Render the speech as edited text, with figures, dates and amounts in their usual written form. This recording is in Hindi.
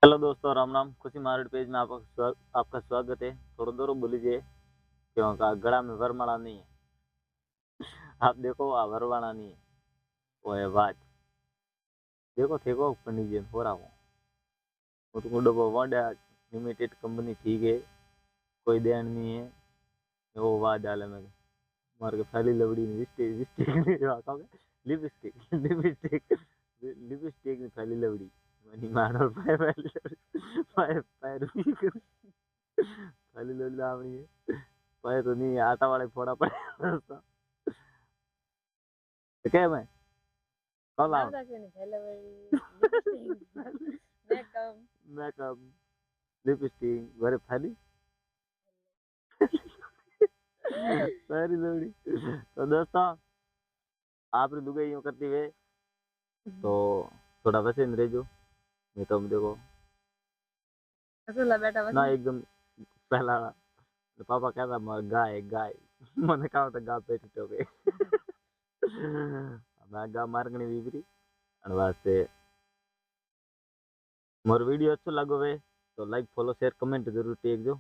हेलो दोस्तों, राम राम। खुशी मार्केट पेज में आपका स्वागत है। थोड़ा दूर बोलीजिए क्यों गला में वरमाला नहीं है। आप देखो वरमाला नहीं है, वो है बात। देखो देखो पंडित जी हो रहा हूँ वो तो डब्बा वाडा लिमिटेड कंपनी ठीक है, कोई देन नहीं है। वो वाद डाले में मार के फैली लवड़ी ने लिपस्टिक लिपस्टिक लिपस्टिक लिपस्टिक ने फैली लवड़ी मनी मारो पाए फैली लवड़ी पाए पैर भी कर फैली लवड़ी लावणी है। पाए तो नहीं आटा वाले फोड़ा पड़े तो क्या मैं कौन लाऊं मेकअप लिपस्टिक भरे फैली सारी लवड़ी। तो दोस्तों आप दुबई यूं करती हुए तो थोड़ा वैसे नहीं रह नहीं तो हम देखो बेटा ना एकदम पहला तो पापा कहता गाय गाय मैंने कहा था गा पे तो पे मैं गा मारगणी विपरी અને વાસ્તે मोर वीडियो अच्छो लागो वे तो लाइक फॉलो शेयर कमेंट जरूर टेक जो।